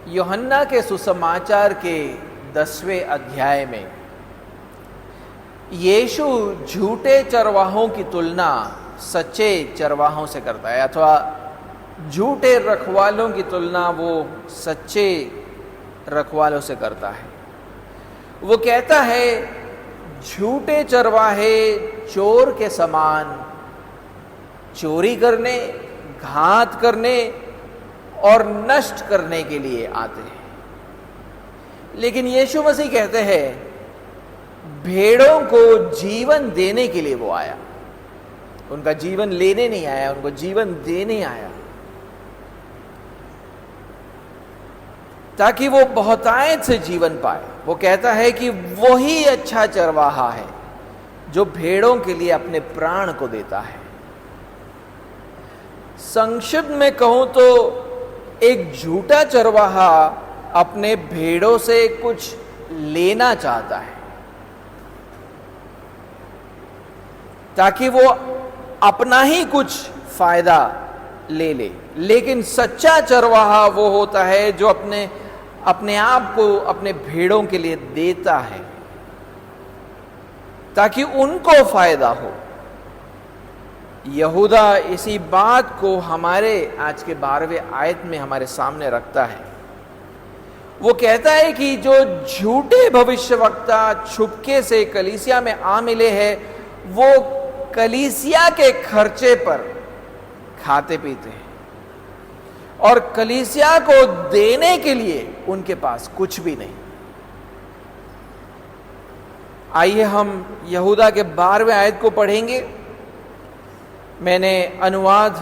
यूहन्ना के सुसमाचार के 10वें अध्याय में यीशु झूठे चरवाहों की तुलना सच्चे चरवाहों से करता है, अथवा झूठे रखवालों की तुलना वो सच्चे रखवालों से करता है। वो कहता है झूठे चरवाहे चोर के समान चोरी करने, घात करने और नष्ट करने के लिए आते हैं, लेकिन यीशु मसीह कहते हैं भेड़ों को जीवन देने के लिए वो आया। उनका जीवन लेने नहीं आया, उनको जीवन देने आया, ताकि वो बहुतायत से जीवन पाए। वो कहता है कि वही अच्छा चरवाहा है जो भेड़ों के लिए अपने प्राण को देता है। संक्षिप्त में कहूं तो एक झूठा चरवाहा अपने भेड़ों से कुछ लेना चाहता है ताकि वो अपना ही कुछ फायदा ले ले, लेकिन सच्चा चरवाहा वो होता है जो अपने आप को अपने भेड़ों के लिए देता है ताकि उनको फायदा हो। यहूदा इसी बात को हमारे आज के 12वें आयत में हमारे सामने रखता है। वो कहता है कि जो झूठे भविष्यवक्ता छुपके से कलीसिया में आ मिले हैं, वो कलीसिया के खर्चे पर खाते पीते हैं और कलीसिया को देने के लिए उनके पास कुछ भी नहीं। आइए हम यहूदा के 12वें आयत को पढ़ेंगे। मैंने अनुवाद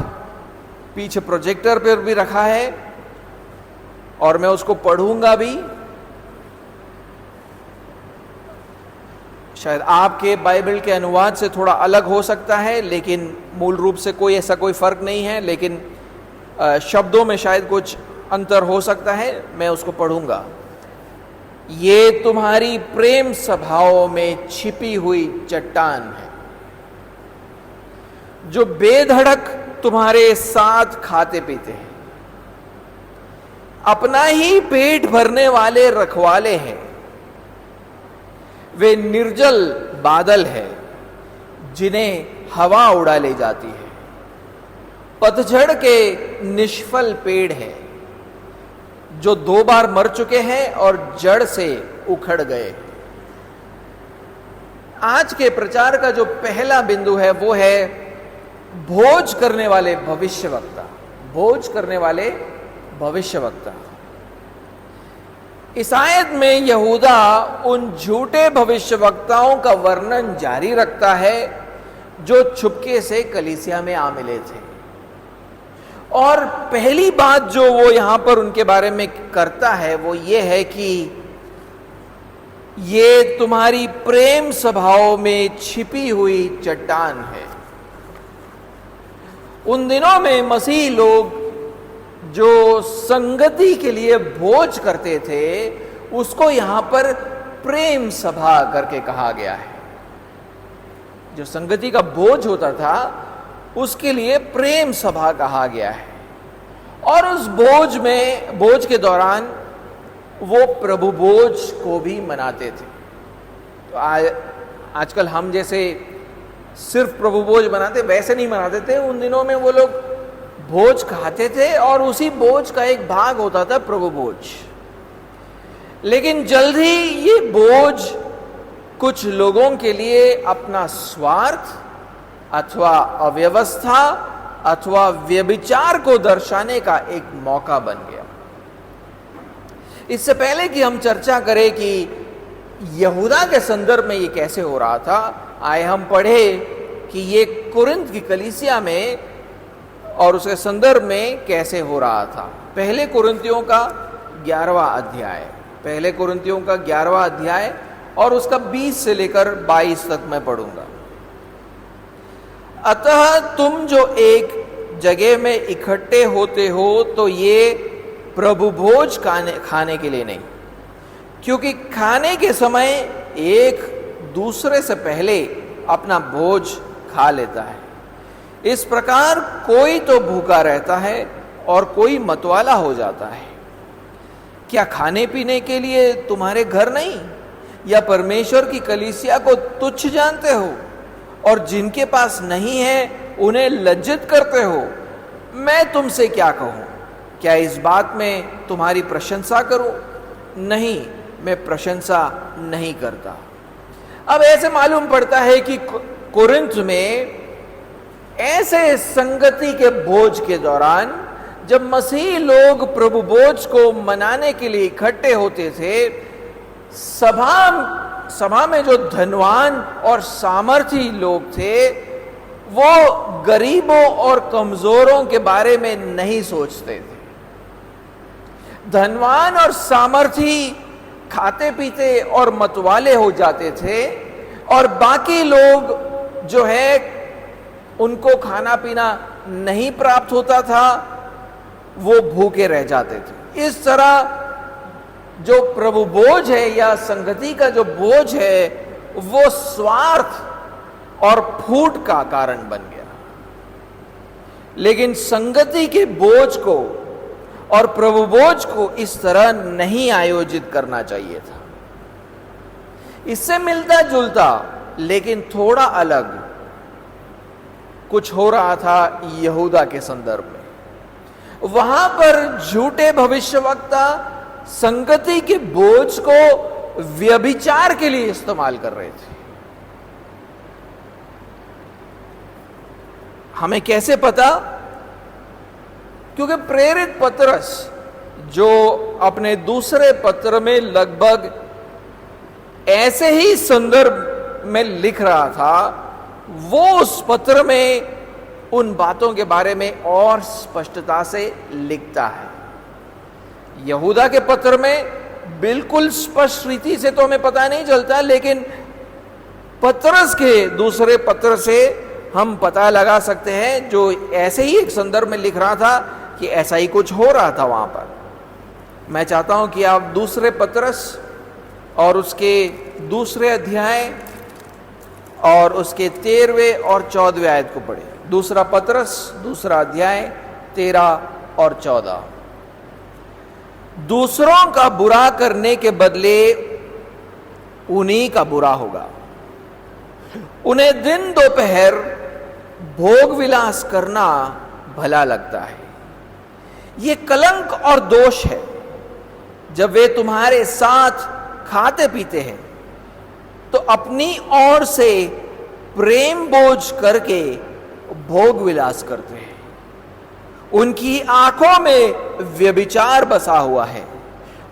पीछे प्रोजेक्टर पर भी रखा है और मैं उसको पढ़ूंगा भी। शायद आपके बाइबल के अनुवाद से थोड़ा अलग हो सकता है, लेकिन मूल रूप से ऐसा कोई फर्क नहीं है, लेकिन शब्दों में शायद कुछ अंतर हो सकता है। मैं उसको पढ़ूंगा। ये तुम्हारी प्रेम सभाओं में छिपी हुई चट्टान है जो बेधड़क तुम्हारे साथ खाते पीते हैं, अपना ही पेट भरने वाले रखवाले हैं। वे निर्जल बादल है जिन्हें हवा उड़ा ले जाती है, पतझड़ के निष्फल पेड़ है जो 2 बार मर चुके हैं और जड़ से उखड़ गए। आज के प्रचार का जो पहला बिंदु है वो है भोज करने वाले भविष्यवक्ता। भोज करने वाले भविष्यवक्ता। इस आयत में यहूदा उन झूठे भविष्यवक्ताओं का वर्णन जारी रखता है जो छुपके से कलीसिया में आ मिले थे। और पहली बात जो वो यहां पर उनके बारे में करता है वो ये है कि ये तुम्हारी प्रेम सभाओं में छिपी हुई चट्टान है। उन दिनों में मसीही लोग जो संगति के लिए भोज करते थे उसको यहां पर प्रेम सभा करके कहा गया है। जो संगति का भोज होता था उसके लिए प्रेम सभा कहा गया है। और उस भोज के दौरान वो प्रभु भोज को भी मनाते थे। तो आजकल हम जैसे सिर्फ प्रभु भोज मनाते, वैसे नहीं मनाते थे। उन दिनों में वो लोग भोज खाते थे और उसी भोज का एक भाग होता था प्रभु भोज। लेकिन जल्द ही ये भोज कुछ लोगों के लिए अपना स्वार्थ अथवा अव्यवस्था अथवा व्यभिचार को दर्शाने का एक मौका बन गया। इससे पहले कि हम चर्चा करें कि यहूदा के संदर्भ में ये कैसे हो रहा था, आए हम पढ़े कि ये कुरिन्थ की कलीसिया में और उसके संदर्भ में कैसे हो रहा था। पहले कुरिन्थियों का 11वां अध्याय, पहले कुरिन्थियों का 11वां अध्याय और उसका 20 से लेकर 22 तक मैं पढ़ूंगा। अतः तुम जो एक जगह में इकट्ठे होते हो तो ये प्रभु भोज खाने के लिए नहीं, क्योंकि खाने के समय एक दूसरे से पहले अपना भोज खा लेता है। इस प्रकार कोई तो भूखा रहता है और कोई मतवाला हो जाता है। क्या खाने पीने के लिए तुम्हारे घर नहीं? या परमेश्वर की कलीसिया को तुच्छ जानते हो और जिनके पास नहीं है उन्हें लज्जित करते हो? मैं तुमसे क्या कहूं? क्या इस बात में तुम्हारी प्रशंसा करूं? नहीं, मैं प्रशंसा नहीं करता। अब ऐसे मालूम पड़ता है कि कुरिन्थ में ऐसे संगति के भोज के दौरान जब मसीही लोग प्रभु भोज को मनाने के लिए इकट्ठे होते थे, सभा में जो धनवान और सामर्थी लोग थे वो गरीबों और कमजोरों के बारे में नहीं सोचते थे। धनवान और सामर्थी खाते पीते और मतवाले हो जाते थे और बाकी लोग जो है उनको खाना पीना नहीं प्राप्त होता था, वो भूखे रह जाते थे। इस तरह जो प्रभु बोझ है या संगति का जो बोझ है वो स्वार्थ और फूट का कारण बन गया। लेकिन संगति के बोझ को और प्रभु बोझ को इस तरह नहीं आयोजित करना चाहिए था। इससे मिलता जुलता लेकिन थोड़ा अलग कुछ हो रहा था यहूदा के संदर्भ में। वहां पर झूठे भविष्यवक्ता संगति के बोझ को व्यभिचार के लिए इस्तेमाल कर रहे थे। हमें कैसे पता? क्योंकि प्रेरित पतरस जो अपने दूसरे पत्र में लगभग ऐसे ही संदर्भ में लिख रहा था, वो उस पत्र में उन बातों के बारे में और स्पष्टता से लिखता है। यहूदा के पत्र में बिल्कुल स्पष्ट रीति से तो हमें पता नहीं चलता, लेकिन पतरस के दूसरे पत्र से हम पता लगा सकते हैं, जो ऐसे ही एक संदर्भ में लिख रहा था कि ऐसा ही कुछ हो रहा था वहां पर। मैं चाहता हूं कि आप दूसरे पतरस और उसके दूसरे अध्याय और उसके 13वें और 14वें आयत को पढ़ें। दूसरा पतरस दूसरा अध्याय 13 और 14। दूसरों का बुरा करने के बदले उन्हीं का बुरा होगा। उन्हें दिन दोपहर भोग विलास करना भला लगता है। यह कलंक और दोष है जब वे तुम्हारे साथ खाते पीते हैं तो अपनी ओर से प्रेम बोझ करके भोग विलास करते हैं। उनकी आंखों में व्यभिचार बसा हुआ है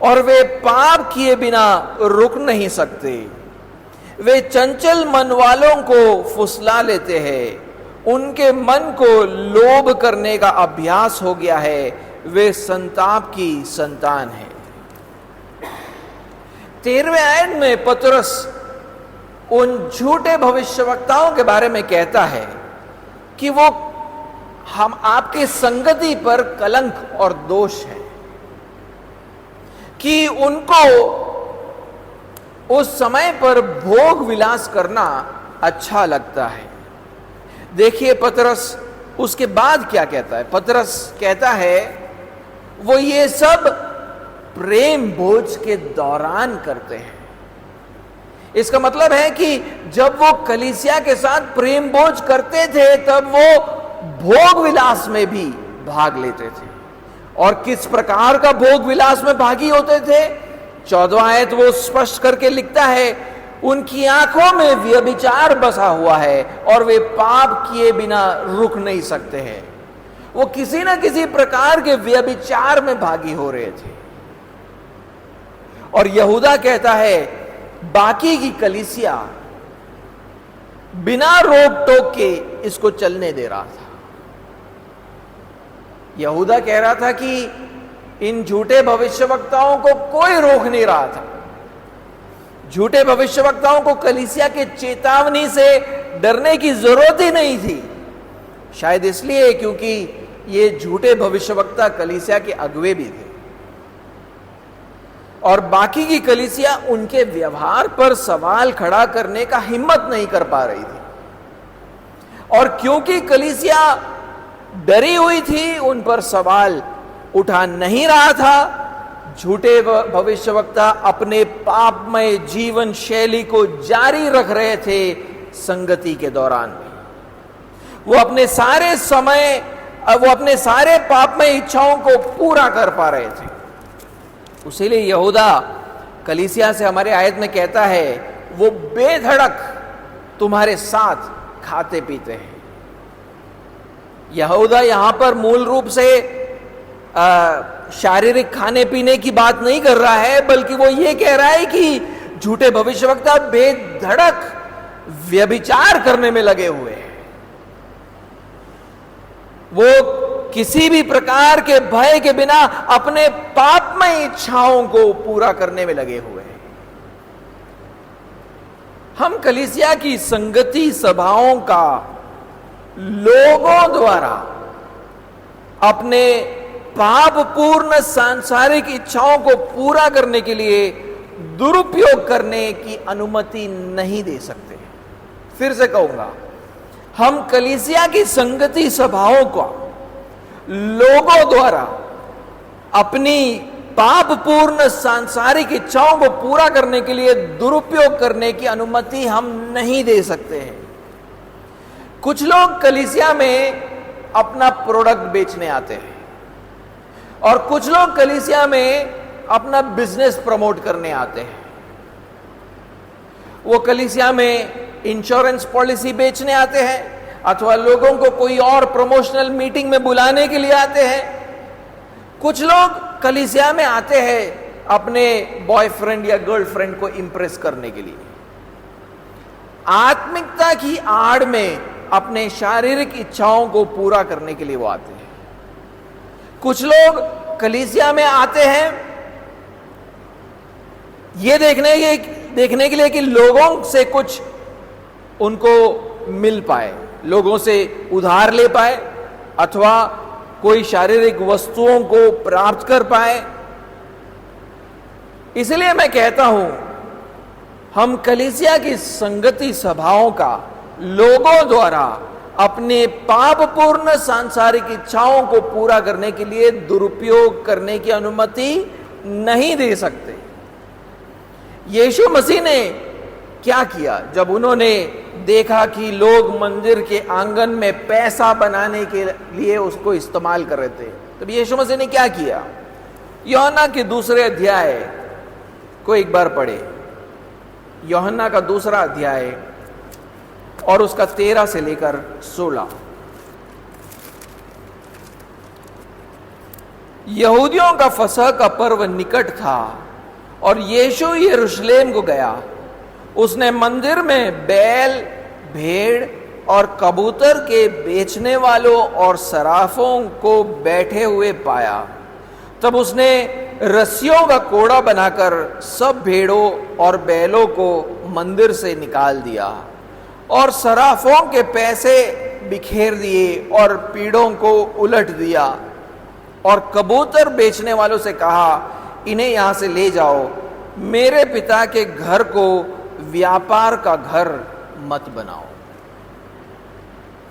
और वे पाप किए बिना रुक नहीं सकते। वे चंचल मन वालों को फुसला लेते हैं। उनके मन को लोभ करने का अभ्यास हो गया है। वे संताप की संतान है। 13वें आयत में पतरस उन झूठे भविष्यवक्ताओं के बारे में कहता है कि वो हम आपके संगति पर कलंक और दोष है, कि उनको उस समय पर भोग विलास करना अच्छा लगता है। देखिए पतरस उसके बाद क्या कहता है। पतरस कहता है वो ये सब प्रेम भोज के दौरान करते हैं। इसका मतलब है कि जब वो कलीसिया के साथ प्रेम भोज करते थे तब वो भोग विलास में भी भाग लेते थे। और किस प्रकार का भोग विलास में भागी होते थे? 14वां आयत वो स्पष्ट करके लिखता है, उनकी आंखों में व्यभिचार बसा हुआ है और वे पाप किए बिना रुक नहीं सकते हैं। वो किसी न किसी प्रकार के व्यभिचार में भागी हो रहे थे। और यहूदा कहता है बाकी की कलीसिया बिना रोक टोक के इसको चलने दे रहा था। यहूदा कह रहा था कि इन झूठे भविष्यवक्ताओं को कोई रोक नहीं रहा था। झूठे भविष्यवक्ताओं को कलीसिया के चेतावनी से डरने की जरूरत ही नहीं थी। शायद इसलिए क्योंकि ये झूठे भविष्यवक्ता कलीसिया के अगुवे भी थे और बाकी की कलीसिया उनके व्यवहार पर सवाल खड़ा करने का हिम्मत नहीं कर पा रही थी। और क्योंकि कलीसिया डरी हुई थी, उन पर सवाल उठा नहीं रहा था, झूठे भविष्यवक्ता अपने पापमय जीवन शैली को जारी रख रहे थे संगति के दौरान भी। वो अपने सारे पापमय इच्छाओं को पूरा कर पा रहे थे। उसीलिए यहूदा कलीसिया से हमारे आयत में कहता है, वो बेधड़क तुम्हारे साथ खाते पीते हैं। यहूदा यहां पर मूल रूप से शारीरिक खाने पीने की बात नहीं कर रहा है, बल्कि वो ये कह रहा है कि झूठे भविष्यवक्ता बेधड़क व्यभिचार करने में लगे हुए हैं। वो किसी भी प्रकार के भय के बिना अपने पापमय इच्छाओं को पूरा करने में लगे हुए हैं। हम कलीसिया की संगति सभाओं का लोगों द्वारा अपने पापपूर्ण सांसारिक इच्छाओं को पूरा करने के लिए दुरुपयोग करने की अनुमति नहीं दे सकते। फिर से कहूंगा, हम कलीसिया की संगति सभाओं को लोगों द्वारा अपनी पापपूर्ण सांसारिक इच्छाओं को पूरा करने के लिए दुरुपयोग करने की अनुमति हम नहीं दे सकते हैं। कुछ लोग कलीसिया में अपना प्रोडक्ट बेचने आते हैं और कुछ लोग कलीसिया में अपना बिजनेस प्रमोट करने आते हैं। वो कलीसिया में इंश्योरेंस पॉलिसी बेचने आते हैं अथवा लोगों को कोई और प्रमोशनल मीटिंग में बुलाने के लिए आते हैं। कुछ लोग कलीसिया में आते हैं अपने बॉयफ्रेंड या गर्लफ्रेंड को इंप्रेस करने के लिए। आत्मिकता की आड़ में अपने शारीरिक इच्छाओं को पूरा करने के लिए वो आते हैं। कुछ लोग कलीसिया में आते हैं ये देखने के लिए कि लोगों से कुछ उनको मिल पाए, लोगों से उधार ले पाए अथवा कोई शारीरिक वस्तुओं को प्राप्त कर पाए। इसलिए मैं कहता हूं, हम कलीसिया की संगति सभाओं का लोगों द्वारा अपने पापपूर्ण सांसारिक इच्छाओं को पूरा करने के लिए दुरुपयोग करने की अनुमति नहीं दे सकते। यीशु मसीह ने क्या किया जब उन्होंने देखा कि लोग मंदिर के आंगन में पैसा बनाने के लिए उसको इस्तेमाल कर रहे थे? तब यीशु मसीह ने क्या किया? यूहन्ना के 2 अध्याय को एक बार पढ़े। यूहन्ना का 2 अध्याय और उसका 13 से लेकर 16। यहूदियों का फसह का पर्व निकट था और यीशु यरूशलेम को गया। उसने मंदिर में बैल, भेड़ और कबूतर के बेचने वालों और सराफों को बैठे हुए पाया। तब उसने रस्सियों का कोड़ा बनाकर सब भेड़ों और बैलों को मंदिर से निकाल दिया और सराफों के पैसे बिखेर दिए और पीड़ों को उलट दिया और कबूतर बेचने वालों से कहा, इन्हें यहां से ले जाओ, मेरे पिता के घर को व्यापार का घर मत बनाओ।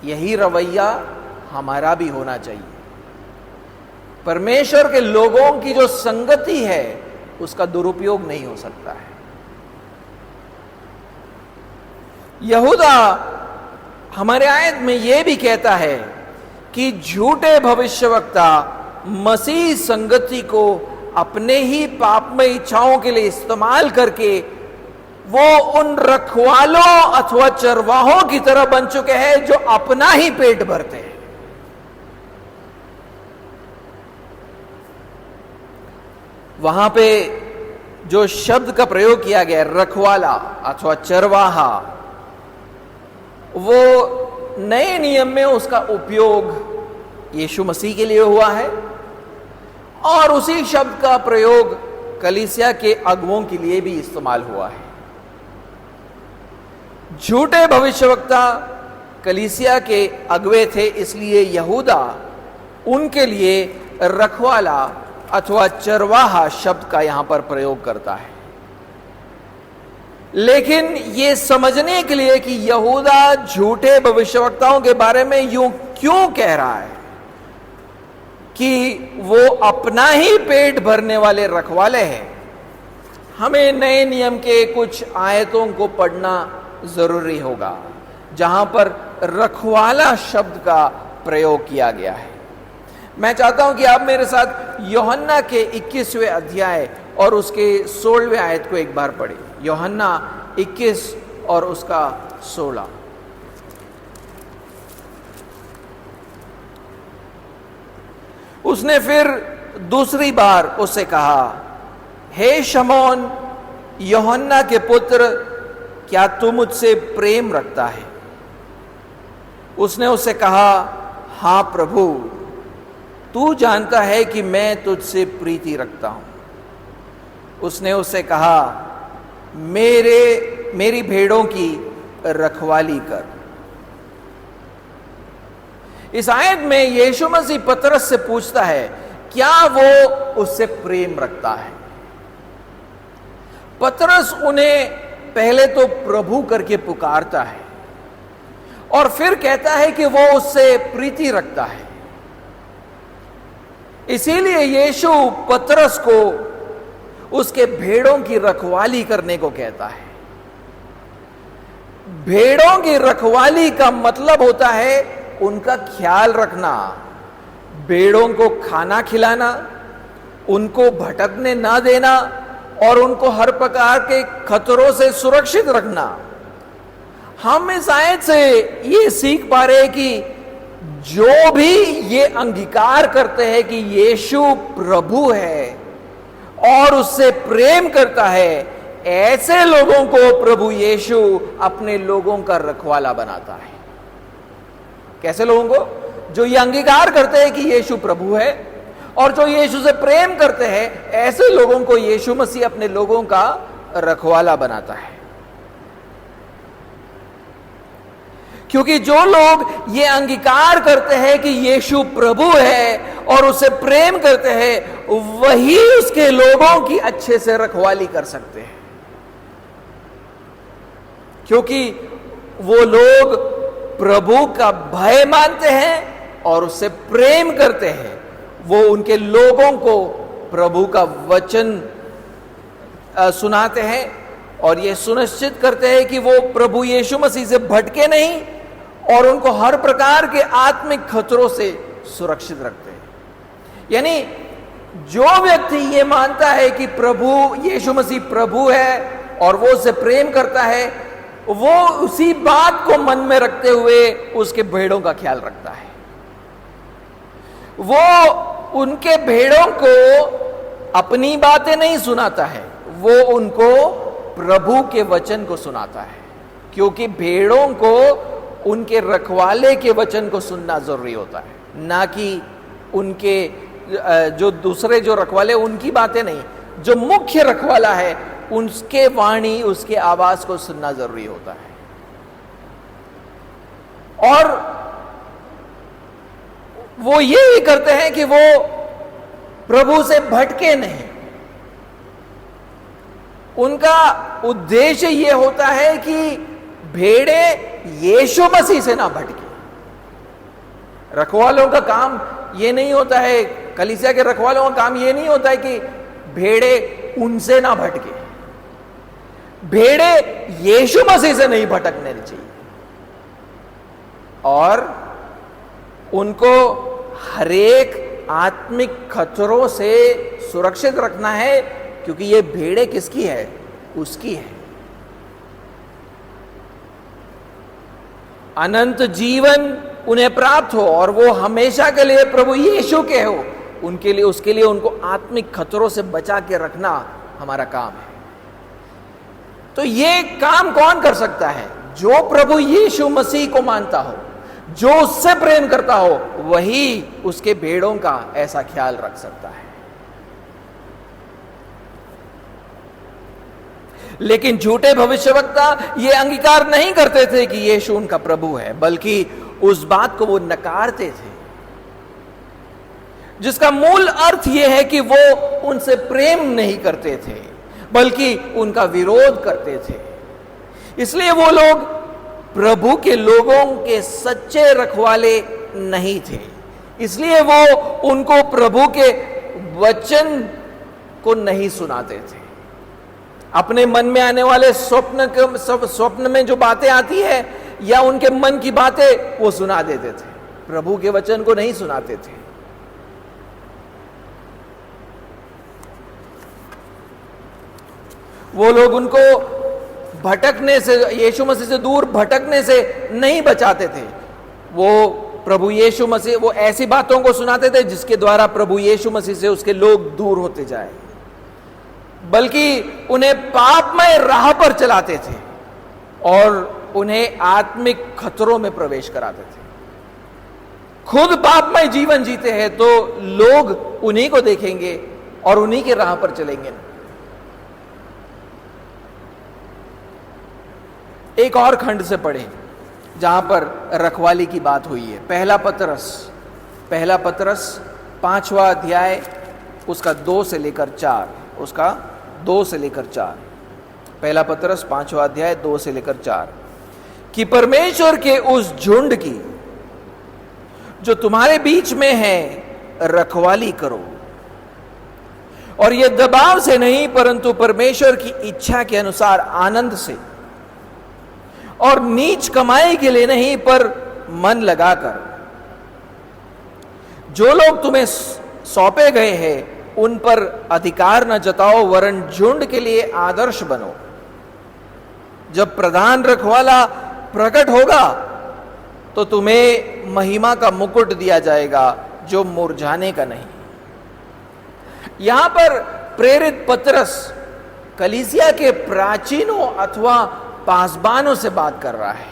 यही रवैया हमारा भी होना चाहिए। परमेश्वर के लोगों की जो संगति है उसका दुरुपयोग नहीं हो सकता है। यहूदा हमारे आयत में यह भी कहता है कि झूठे भविष्यवक्ता मसीह संगति को अपने ही पापमय इच्छाओं के लिए इस्तेमाल करके वो उन रखवालों अथवा चरवाहों की तरह बन चुके हैं जो अपना ही पेट भरते हैं। वहां पे जो शब्द का प्रयोग किया गया रखवाला अथवा चरवाहा, वो नए नियम में उसका उपयोग यीशु मसीह के लिए हुआ है और उसी शब्द का प्रयोग कलीसिया के अगुवों के लिए भी इस्तेमाल हुआ है। झूठे भविष्यवक्ता कलीसिया के अगुवे थे, इसलिए यहूदा उनके लिए रखवाला अथवा चरवाहा शब्द का यहां पर प्रयोग करता है। लेकिन यह समझने के लिए कि यहूदा झूठे भविष्यवक्ताओं के बारे में यूं क्यों कह रहा है, कि वो अपना ही पेट भरने वाले रखवाले हैं, हमें नए नियम के कुछ आयतों को पढ़ना जरूरी होगा जहां पर रखवाला शब्द का प्रयोग किया गया है। मैं चाहता हूं कि आप मेरे साथ यूहन्ना के 21वें अध्याय और उसके 16वें आयत को एक बार पढ़ें। यूहन्ना 21 और उसका 16। उसने फिर दूसरी बार उससे कहा, हे शमौन यूहन्ना के पुत्र, क्या तू मुझसे प्रेम रखता है? उसने उससे कहा, हां प्रभु, तू जानता है कि मैं तुझसे प्रीति रखता हूं। उसने उससे कहा, मेरी भेड़ों की रखवाली कर। इस आयत में यीशु मसीह पतरस से पूछता है, क्या वो उससे प्रेम रखता है? पतरस उन्हें पहले तो प्रभु करके पुकारता है और फिर कहता है कि वो उससे प्रीति रखता है। इसीलिए यीशु पतरस को उसके भेड़ों की रखवाली करने को कहता है। भेड़ों की रखवाली का मतलब होता है उनका ख्याल रखना, भेड़ों को खाना खिलाना, उनको भटकने ना देना और उनको हर प्रकार के खतरों से सुरक्षित रखना। हम इस आयत से ये सीख पा रहे हैं कि जो भी ये अंगीकार करते हैं कि यीशु प्रभु है और उससे प्रेम करता है, ऐसे लोगों को प्रभु यीशु अपने लोगों का रखवाला बनाता है। कैसे लोगों को? जो ये अंगीकार करते हैं कि यीशु प्रभु है और जो यीशु से प्रेम करते हैं, ऐसे लोगों को यीशु मसीह अपने लोगों का रखवाला बनाता है। क्योंकि जो लोग ये अंगीकार करते हैं कि यीशु प्रभु है और उसे प्रेम करते हैं, वही उसके लोगों की अच्छे से रखवाली कर सकते हैं। क्योंकि वो लोग प्रभु का भय मानते हैं और उससे प्रेम करते हैं। वो उनके लोगों को प्रभु का वचन सुनाते हैं और ये सुनिश्चित करते हैं कि वो प्रभु यीशु मसीह से भटके नहीं और उनको हर प्रकार के आत्मिक खतरों से सुरक्षित रखते हैं। यानी जो व्यक्ति ये मानता है कि प्रभु यीशु मसीह प्रभु है और वो उससे प्रेम करता है, वो उसी बात को मन में रखते हुए उसके भेड़ों का ख्याल रखता है। वो उनके भेड़ों को अपनी बातें नहीं सुनाता है, वो उनको प्रभु के वचन को सुनाता है। क्योंकि भेड़ों को उनके रखवाले के वचन को सुनना जरूरी होता है, ना कि उनके जो दूसरे जो रखवाले उनकी बातें नहीं। जो मुख्य रखवाला है उसके वाणी, उसके आवाज को सुनना जरूरी होता है। और वो ये करते हैं कि वो प्रभु से भटके नहीं। उनका उद्देश्य ये होता है कि भेड़े यीशु मसीह से ना भटके। रखवालों का काम ये नहीं होता है, कलीसिया के रखवालों का काम ये नहीं होता है कि भेड़े उनसे ना भटके। भेड़े यीशु मसीह से नहीं भटकने चाहिए और उनको हरेक आत्मिक खतरों से सुरक्षित रखना है। क्योंकि ये भेड़े किसकी है? उसकी है। अनंत जीवन उन्हें प्राप्त हो और वो हमेशा के लिए प्रभु यीशु के हो, उनके लिए, उसके लिए उनको आत्मिक खतरों से बचा के रखना हमारा काम है। तो ये काम कौन कर सकता है? जो प्रभु यीशु मसीह को मानता हो, जो उससे प्रेम करता हो, वही उसके भेड़ों का ऐसा ख्याल रख सकता है। लेकिन झूठे भविष्यवक्ता ये अंगीकार नहीं करते थे कि यीशु उनका प्रभु है, बल्कि उस बात को वो नकारते थे, जिसका मूल अर्थ यह है कि वो उनसे प्रेम नहीं करते थे बल्कि उनका विरोध करते थे। इसलिए वो लोग प्रभु के लोगों के सच्चे रखवाले नहीं थे। इसलिए वो उनको प्रभु के वचन को नहीं सुनाते थे। अपने मन में आने वाले स्वप्न में जो बातें आती है या उनके मन की बातें वो सुना देते थे, प्रभु के वचन को नहीं सुनाते थे। वो लोग उनको भटकने से, यीशु मसीह से दूर भटकने से नहीं बचाते थे। वो प्रभु यीशु मसीह, वो ऐसी बातों को सुनाते थे जिसके द्वारा प्रभु यीशु मसीह से उसके लोग दूर होते जाए, बल्कि उन्हें पापमय राह पर चलाते थे और उन्हें आत्मिक खतरों में प्रवेश कराते थे। खुद पापमय जीवन जीते हैं तो लोग उन्हीं को देखेंगे और उन्हीं के राह पर चलेंगे। एक और खंड से पढ़े जहां पर रखवाली की बात हुई है। पहला पतरस 5वां अध्याय उसका 2 से लेकर 4, उसका 2 से लेकर 4। पहला पतरस 5वां अध्याय 2 से लेकर 4 कि परमेश्वर के उस झुंड की जो तुम्हारे बीच में है रखवाली करो, और यह दबाव से नहीं परंतु परमेश्वर की इच्छा के अनुसार आनंद से, और नीच कमाई के लिए नहीं पर मन लगाकर। जो लोग तुम्हें सौंपे गए हैं उन पर अधिकार न जताओ, वरन झुंड के लिए आदर्श बनो। जब प्रधान रखवाला प्रकट होगा तो तुम्हें महिमा का मुकुट दिया जाएगा जो मुरझाने का नहीं। यहां पर प्रेरित पतरस कलीसिया के प्राचीनों अथवा पासबानों से बात कर रहा है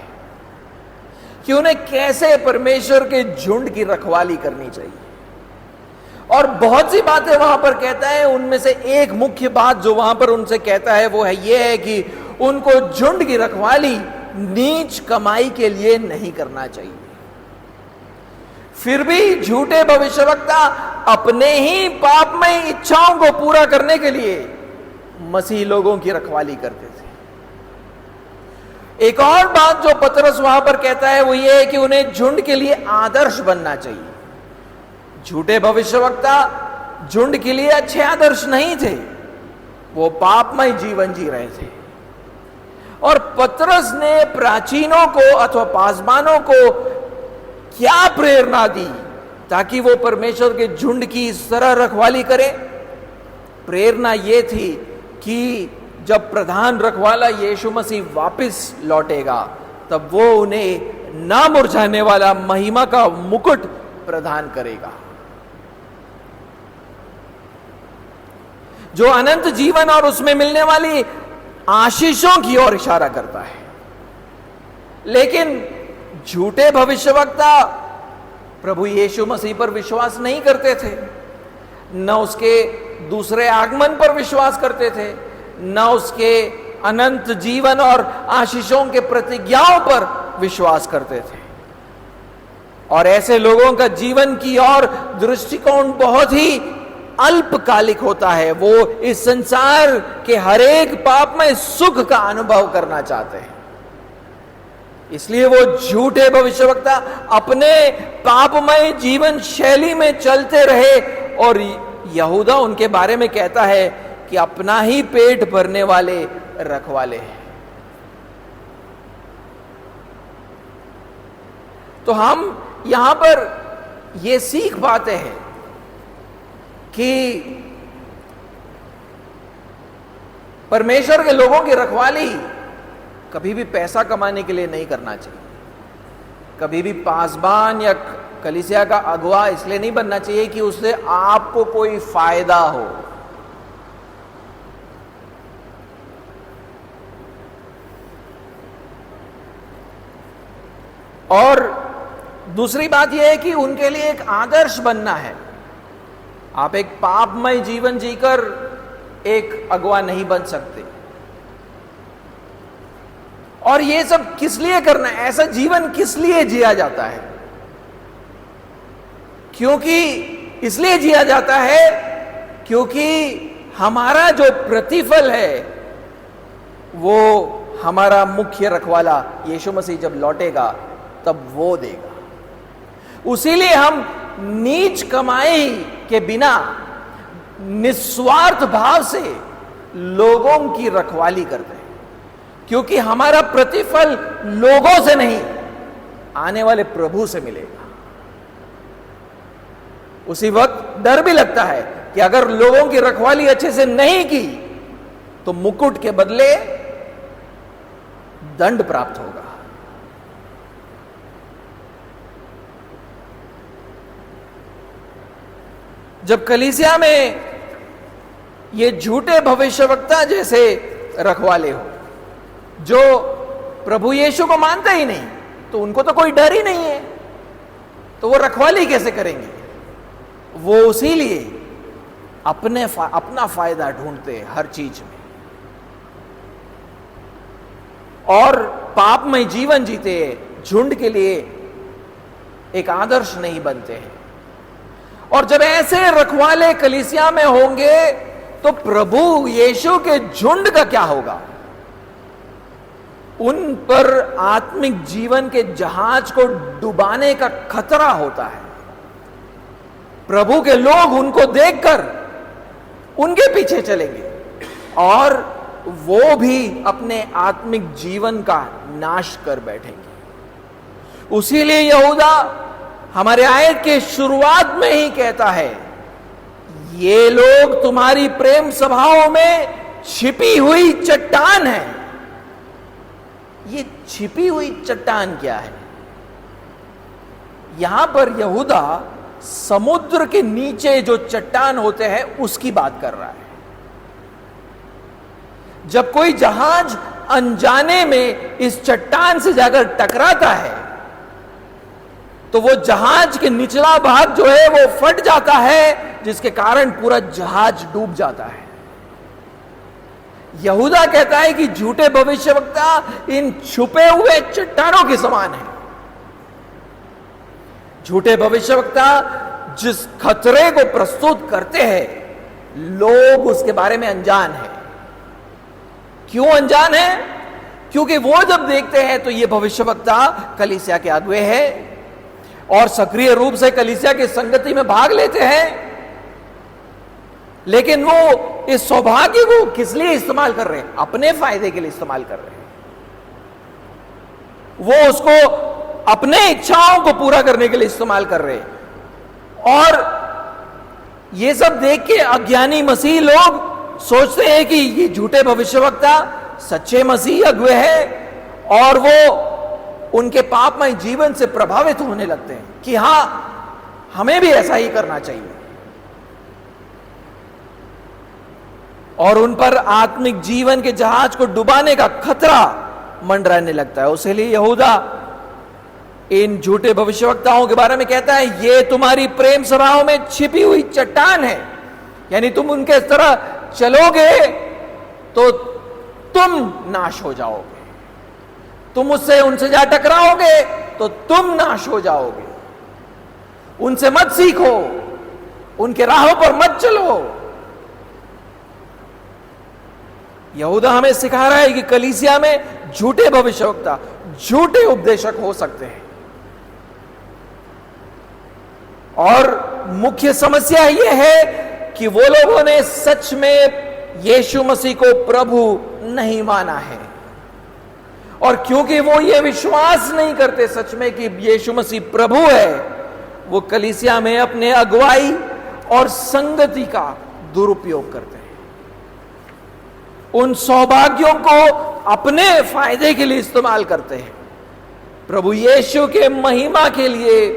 कि उन्हें कैसे परमेश्वर के झुंड की रखवाली करनी चाहिए, और बहुत सी बातें वहां पर कहता है। उनमें से एक मुख्य बात जो वहां पर उनसे कहता है वो है यह है कि उनको झुंड की रखवाली नीच कमाई के लिए नहीं करना चाहिए। फिर भी झूठे भविष्यवक्ता अपने ही पापमय इच्छाओं को पूरा करने के लिए मसीह लोगों की रखवाली करते थे। एक और बात जो पतरस वहां पर कहता है वो ये है कि उन्हें झुंड के लिए आदर्श बनना चाहिए। झूठे भविष्यवक्ता झुंड के लिए अच्छे आदर्श नहीं थे, वो पापमय जीवन जी रहे थे। और पतरस ने प्राचीनों को अथवा पासबानों को क्या प्रेरणा दी ताकि वो परमेश्वर के झुंड की इस तरह रखवाली करें? प्रेरणा ये थी कि जब प्रधान रखवाला यीशु मसीह वापस लौटेगा तब वो उन्हें ना मुरझाने वाला महिमा का मुकुट प्रदान करेगा, जो अनंत जीवन और उसमें मिलने वाली आशीषों की ओर इशारा करता है। लेकिन झूठे भविष्यवक्ता प्रभु यीशु मसीह पर विश्वास नहीं करते थे, न उसके दूसरे आगमन पर विश्वास करते थे, न उसके अनंत जीवन और आशीषों के प्रतिज्ञाओं पर विश्वास करते थे। और ऐसे लोगों का जीवन की ओर दृष्टिकोण बहुत ही अल्पकालिक होता है। वो इस संसार के हरेक पाप में सुख का अनुभव करना चाहते हैं, इसलिए वो झूठे भविष्यवक्ता अपने पापमय जीवन शैली में चलते रहे। और यहूदा उनके बारे में कहता है कि अपना ही पेट भरने वाले रखवाले हैं। तो हम यहां पर यह सीख पाते हैं कि परमेश्वर के लोगों की रखवाली कभी भी पैसा कमाने के लिए नहीं करना चाहिए। कभी भी पासबान या कलीसिया का अगुवा इसलिए नहीं बनना चाहिए कि उससे आपको कोई फायदा हो। और दूसरी बात यह है कि उनके लिए एक आदर्श बनना है। आप एक पापमय जीवन जीकर एक अगुवा नहीं बन सकते। और ये सब किस लिए करना है? ऐसा जीवन किस लिए जिया जाता है? क्योंकि इसलिए जिया जाता है क्योंकि हमारा जो प्रतिफल है वो हमारा मुख्य रखवाला यीशु मसीह जब लौटेगा तब वो देगा। उसीलिए हम नीच कमाई के बिना निस्वार्थ भाव से लोगों की रखवाली करते हैं, क्योंकि हमारा प्रतिफल लोगों से नहीं, आने वाले प्रभु से मिलेगा। उसी वक्त डर भी लगता है कि अगर लोगों की रखवाली अच्छे से नहीं की तो मुकुट के बदले दंड प्राप्त होगा। जब कलीसिया में ये झूठे भविष्यवक्ता जैसे रखवाले हो जो प्रभु यीशु को मानते ही नहीं, तो उनको तो कोई डर ही नहीं है, तो वो रखवाली कैसे करेंगे? वो इसीलिए अपना फायदा ढूंढते हैं हर चीज में, और पापमय जीवन जीते, झुंड के लिए एक आदर्श नहीं बनते हैं। और जब ऐसे रखवाले कलीसिया में होंगे तो प्रभु यीशु के झुंड का क्या होगा? उन पर आत्मिक जीवन के जहाज को डुबाने का खतरा होता है। प्रभु के लोग उनको देखकर उनके पीछे चलेंगे और वो भी अपने आत्मिक जीवन का नाश कर बैठेंगे। उसीलिए यहूदा हमारे आयत के शुरुआत में ही कहता है, ये लोग तुम्हारी प्रेम सभाओं में छिपी हुई चट्टान है। ये छिपी हुई चट्टान क्या है? यहां पर यहूदा समुद्र के नीचे जो चट्टान होते हैं उसकी बात कर रहा है। जब कोई जहाज अनजाने में इस चट्टान से जाकर टकराता है तो वो जहाज के निचला भाग जो है वो फट जाता है, जिसके कारण पूरा जहाज डूब जाता है। यहूदा कहता है कि झूठे भविष्यवक्ता इन छुपे हुए चट्टानों के समान है। झूठे भविष्यवक्ता जिस खतरे को प्रस्तुत करते हैं, लोग उसके बारे में अनजान है। क्यों अनजान है? क्योंकि वो जब देखते हैं तो ये भविष्यवक्ता कलीसिया के अगुवे हैं और सक्रिय रूप से कलीसिया की संगति में भाग लेते हैं, लेकिन वो इस सौभाग्य को किस लिए इस्तेमाल कर रहे हैं? अपने फायदे के लिए इस्तेमाल कर रहे हैं। वो उसको अपने इच्छाओं को पूरा करने के लिए इस्तेमाल कर रहे हैं। और ये सब देख के अज्ञानी मसीह लोग सोचते हैं कि ये झूठे भविष्यवक्ता सच्चे मसीह अगुवे हैं और वो उनके पापमय जीवन से प्रभावित होने लगते हैं कि हां, हमें भी ऐसा ही करना चाहिए, और उन पर आत्मिक जीवन के जहाज को डुबाने का खतरा मंडराने लगता है। उसके यहूदा इन झूठे भविष्यवक्ताओं के बारे में कहता है, ये तुम्हारी प्रेम सभाओं में छिपी हुई चट्टान है। यानी तुम उनके तरह चलोगे तो तुम नाश हो जाओगे, तुम उनसे जा टकराओगे तो तुम नाश हो जाओगे। उनसे मत सीखो, उनके राहों पर मत चलो। यहूदा हमें सिखा रहा है कि कलीसिया में झूठे भविष्यवक्ता, झूठे उपदेशक हो सकते हैं, और मुख्य समस्या यह है कि वो लोगों ने सच में यीशु मसीह को प्रभु नहीं माना है, और क्योंकि वो ये विश्वास नहीं करते सच में कि यीशु मसीह प्रभु है, वो कलीसिया में अपने अगुवाई और संगति का दुरुपयोग करते हैं। उन सौभाग्यों को अपने फायदे के लिए इस्तेमाल करते हैं, प्रभु यीशु के महिमा के लिए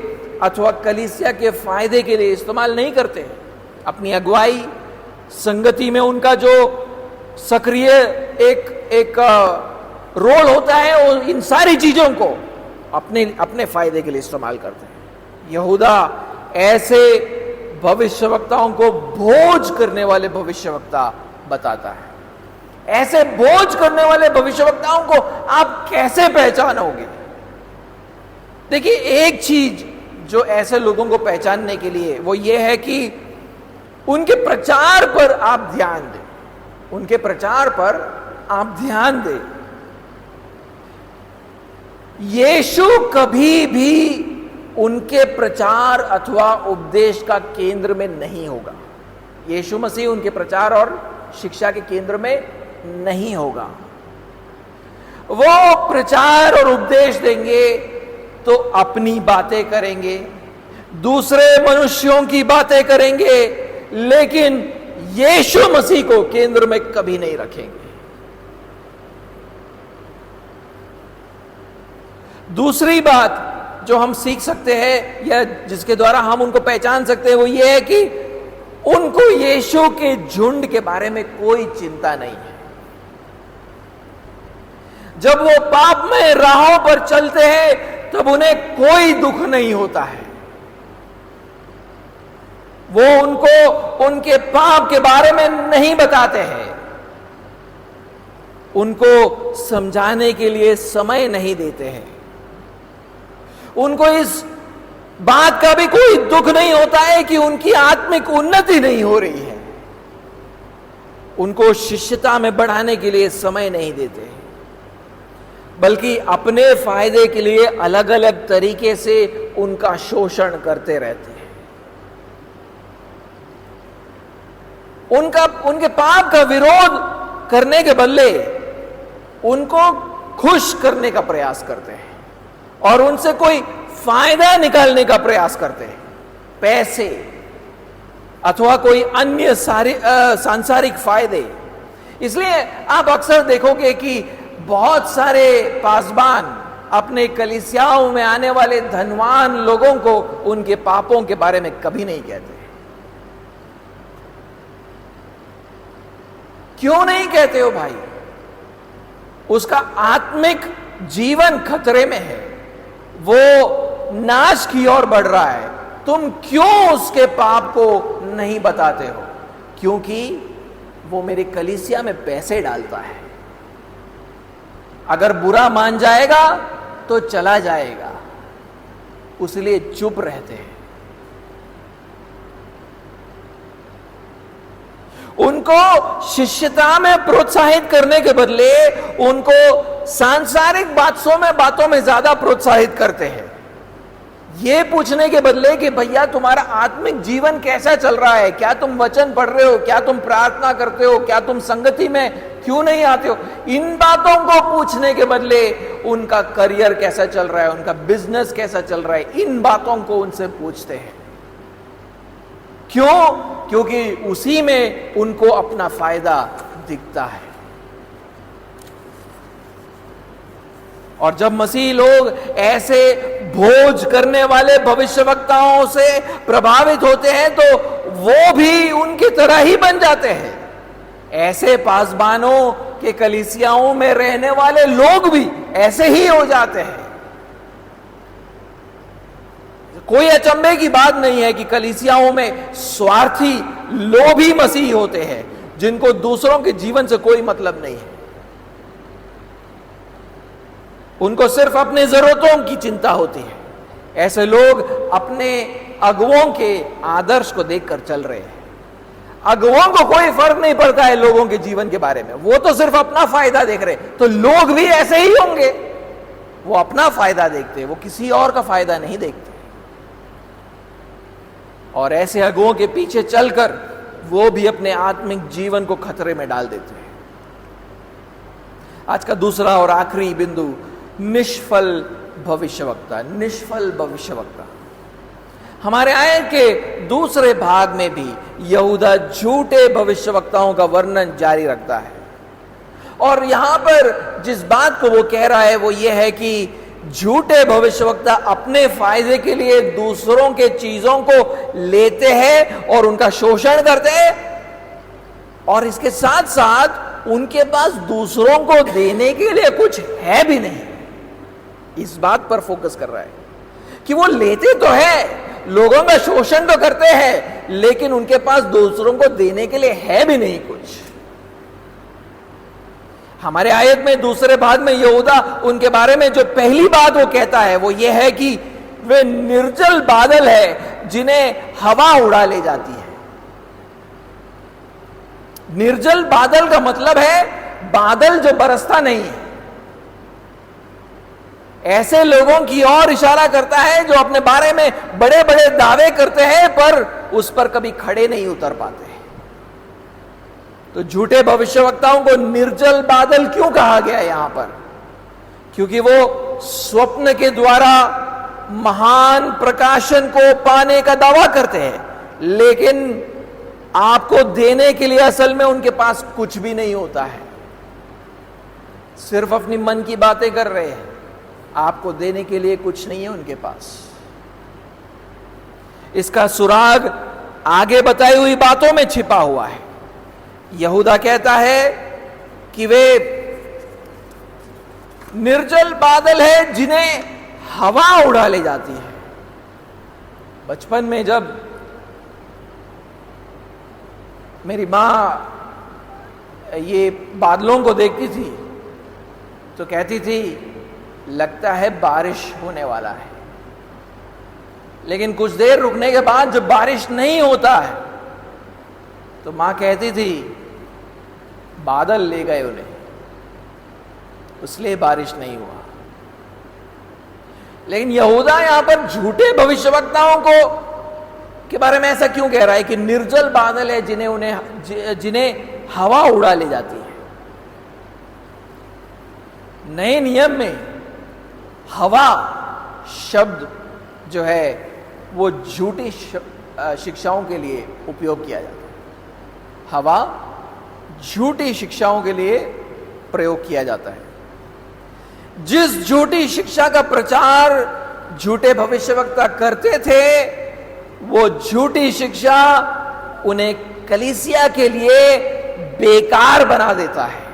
अथवा कलीसिया के फायदे के लिए इस्तेमाल नहीं करते हैं। अपनी अगुवाई, संगति में उनका जो सक्रिय एक रोल होता है, वो इन सारी चीजों को अपने फायदे के लिए इस्तेमाल करते हैं। यहूदा ऐसे भविष्यवक्ताओं को भोज करने वाले भविष्यवक्ता बताता है। ऐसे भोज करने वाले भविष्यवक्ताओं को आप कैसे पहचानोगे? देखिए, एक चीज जो ऐसे लोगों को पहचानने के लिए वो ये है कि उनके प्रचार पर आप ध्यान दें। उनके प्रचार पर आप ध्यान दें। यीशु कभी भी उनके प्रचार अथवा उपदेश का केंद्र में नहीं होगा। यीशु मसीह उनके प्रचार और शिक्षा के केंद्र में नहीं होगा। वो प्रचार और उपदेश देंगे तो अपनी बातें करेंगे, दूसरे मनुष्यों की बातें करेंगे, लेकिन यीशु मसीह को केंद्र में कभी नहीं रखेंगे। दूसरी बात जो हम सीख सकते हैं या जिसके द्वारा हम उनको पहचान सकते हैं वो ये है कि उनको यीशु के झुंड के बारे में कोई चिंता नहीं है। जब वो पाप में राहों पर चलते हैं तब उन्हें कोई दुख नहीं होता है। वो उनको उनके पाप के बारे में नहीं बताते हैं, उनको समझाने के लिए समय नहीं देते हैं, उनको इस बात का भी कोई दुख नहीं होता है कि उनकी आत्मिक उन्नति नहीं हो रही है। उनको शिष्यता में बढ़ाने के लिए समय नहीं देते हैं, बल्कि अपने फायदे के लिए अलग अलग तरीके से उनका शोषण करते रहते हैं। उनके पाप का विरोध करने के बदले उनको खुश करने का प्रयास करते हैं और उनसे कोई फायदा निकालने का प्रयास करते हैं, पैसे अथवा कोई अन्य सांसारिक फायदे। इसलिए आप अक्सर देखोगे कि बहुत सारे पासबान अपने कलीसियाओं में आने वाले धनवान लोगों को उनके पापों के बारे में कभी नहीं कहते। क्यों नहीं कहते हो भाई? उसका आत्मिक जीवन खतरे में है, वो नाश की ओर बढ़ रहा है। तुम क्यों उसके पाप को नहीं बताते हो? क्योंकि वो मेरे कलीसिया में पैसे डालता है, अगर बुरा मान जाएगा तो चला जाएगा, उसलिए चुप रहते हैं। उनको शिष्यता में प्रोत्साहित करने के बदले उनको सांसारिक बातों में ज्यादा प्रोत्साहित करते हैं। यह पूछने के बदले कि भैया तुम्हारा आत्मिक जीवन कैसा चल रहा है, क्या तुम वचन पढ़ रहे हो, क्या तुम प्रार्थना करते हो, क्या तुम संगति में क्यों नहीं आते हो, इन बातों को पूछने के बदले उनका करियर कैसा चल रहा है, उनका बिजनेस कैसा चल रहा है, इन बातों को उनसे पूछते हैं। क्यों? क्योंकि उसी में उनको अपना फायदा दिखता है। और जब मसीह लोग ऐसे भोज करने वाले भविष्यवक्ताओं से प्रभावित होते हैं तो वो भी उनकी तरह ही बन जाते हैं। ऐसे पासबानों के कलीसियाओं में रहने वाले लोग भी ऐसे ही हो जाते हैं। कोई अचंभे की बात नहीं है कि कलीसियाओं में स्वार्थी लोभी मसीही होते हैं जिनको दूसरों के जीवन से कोई मतलब नहीं है। उनको सिर्फ अपने जरूरतों की चिंता होती है। ऐसे लोग अपने अगुओं के आदर्श को देखकर चल रहे हैं। अगुओं को कोई फर्क नहीं पड़ता है लोगों के जीवन के बारे में, वो तो सिर्फ अपना फायदा देख रहे हैं। तो लोग भी ऐसे ही होंगे, वो अपना फायदा देखते हैं, वो किसी और का फायदा नहीं देखते। और ऐसे अगुओं के पीछे चलकर वो भी अपने आत्मिक जीवन को खतरे में डाल देते हैं। आज का दूसरा और आखिरी बिंदु, निष्फल भविष्यवक्ता। निष्फल भविष्यवक्ता। हमारे आयत के दूसरे भाग में भी यहूदा झूठे भविष्यवक्ताओं का वर्णन जारी रखता है। और यहां पर जिस बात को वो कह रहा है वो ये है कि झूठे भविष्यवक्ता अपने फायदे के लिए दूसरों के चीजों को लेते हैं और उनका शोषण करते हैं, और इसके साथ साथ उनके पास दूसरों को देने के लिए कुछ है भी नहीं। इस बात पर फोकस कर रहा है कि वो लेते तो है, लोगों का शोषण तो करते हैं, लेकिन उनके पास दूसरों को देने के लिए है भी नहीं कुछ। हमारे आयत में दूसरे भाग में यहूदा उनके बारे में जो पहली बात वो कहता है वो ये है कि वे निर्जल बादल है जिन्हें हवा उड़ा ले जाती है। निर्जल बादल का मतलब है बादल जो बरसता नहीं है। ऐसे लोगों की ओर इशारा करता है जो अपने बारे में बड़े बड़े दावे करते हैं पर उस पर कभी खड़े नहीं उतर पाते। तो झूठे भविष्यवक्ताओं को निर्जल बादल क्यों कहा गया यहां पर? क्योंकि वो स्वप्न के द्वारा महान प्रकाशन को पाने का दावा करते हैं, लेकिन आपको देने के लिए असल में उनके पास कुछ भी नहीं होता है। सिर्फ अपनी मन की बातें कर रहे हैं, आपको देने के लिए कुछ नहीं है उनके पास। इसका सुराग आगे बताई हुई बातों में छिपा हुआ है। यहूदा कहता है कि वे निर्जल बादल है जिन्हें हवा उड़ा ले जाती है। बचपन में जब मेरी मां ये बादलों को देखती थी तो कहती थी लगता है बारिश होने वाला है, लेकिन कुछ देर रुकने के बाद जब बारिश नहीं होता है तो मां कहती थी बादल ले गए उन्हें, इसलिए बारिश नहीं हुआ। लेकिन यहूदा यहां पर झूठे भविष्यवक्ताओं को के बारे में ऐसा क्यों कह रहा है कि निर्जल बादल है जिन्हें हवा उड़ा ले जाती है? नए नियम में हवा शब्द जो है वो झूठी शिक्षाओं के लिए उपयोग किया जाता है। हवा झूठी शिक्षाओं के लिए प्रयोग किया जाता है। जिस झूठी शिक्षा का प्रचार झूठे भविष्यवक्ता करते थे, वो झूठी शिक्षा उन्हें कलीसिया के लिए बेकार बना देता है।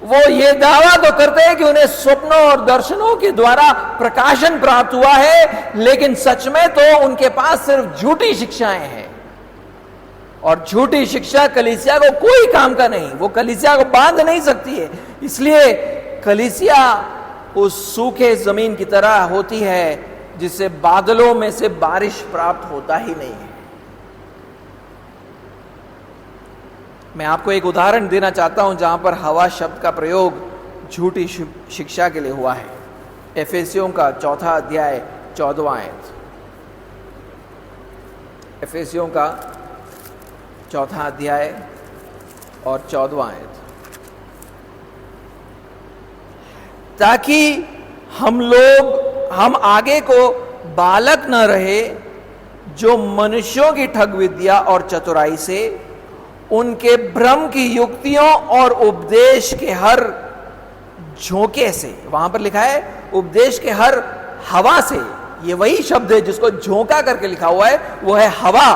वो ये दावा तो करते हैं कि उन्हें स्वप्नों और दर्शनों के द्वारा प्रकाशन प्राप्त हुआ है, लेकिन सच में तो उनके पास सिर्फ झूठी शिक्षाएं हैं। और झूठी शिक्षा कलीसिया को कोई काम का नहीं, वो कलीसिया को बांध नहीं सकती है। इसलिए कलीसिया उस सूखे जमीन की तरह होती है जिससे बादलों में से बारिश प्राप्त होता ही नहीं है। मैं आपको एक उदाहरण देना चाहता हूं जहां पर हवा शब्द का प्रयोग झूठी शिक्षा के लिए हुआ है। एफेसियों का 4 अध्याय 14वां आयत। एफेसियों का 4 अध्याय और 14वां आयत। ताकि हम आगे को बालक न रहे जो मनुष्यों की ठग विद्या और चतुराई से, उनके भ्रम की युक्तियों और उपदेश के हर झोंके से, वहां पर लिखा है उपदेश के हर हवा से, ये वही शब्द है जिसको झोंका करके लिखा हुआ है, वो है हवा।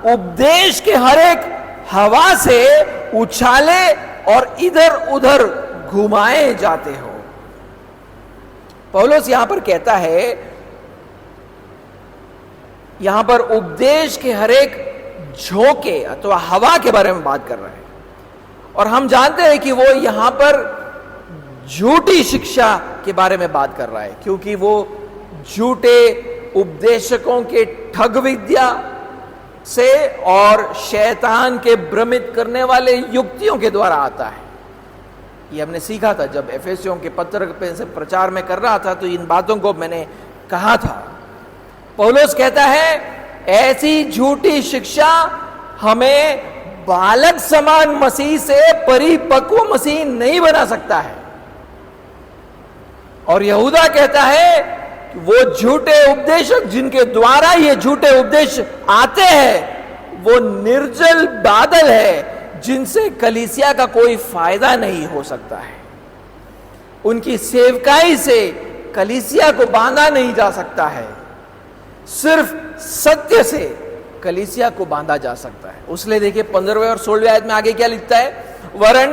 उपदेश के हर एक हवा से उछाले और इधर उधर घुमाए जाते हो। पौलुस यहां पर कहता है, यहां पर उपदेश के हर एक झोंके अथवा हवा के बारे में बात कर रहा है। और हम जानते हैं कि वो यहां पर झूठी शिक्षा के बारे में बात कर रहा है, क्योंकि वो झूठे उपदेशकों के ठग विद्या से और शैतान के भ्रमित करने वाले युक्तियों के द्वारा आता है। ये हमने सीखा था जब एफेसियों के पत्र पे से प्रचार में कर रहा था, तो इन बातों को मैंने कहा था। पौलुस कहता है ऐसी झूठी शिक्षा हमें बालक समान मसीह से परिपक्व मसीह नहीं बना सकता है। और यहूदा कहता है कि वो झूठे उपदेशक जिनके द्वारा ये झूठे उपदेश आते हैं, वो निर्जल बादल है जिनसे कलीसिया का कोई फायदा नहीं हो सकता है। उनकी सेवकाई से कलीसिया को बांधा नहीं जा सकता है, सिर्फ सत्य से कलीसिया को बांधा जा सकता है। उसलिए देखिए 15वें और 16वें आयत में आगे क्या लिखता है, वरन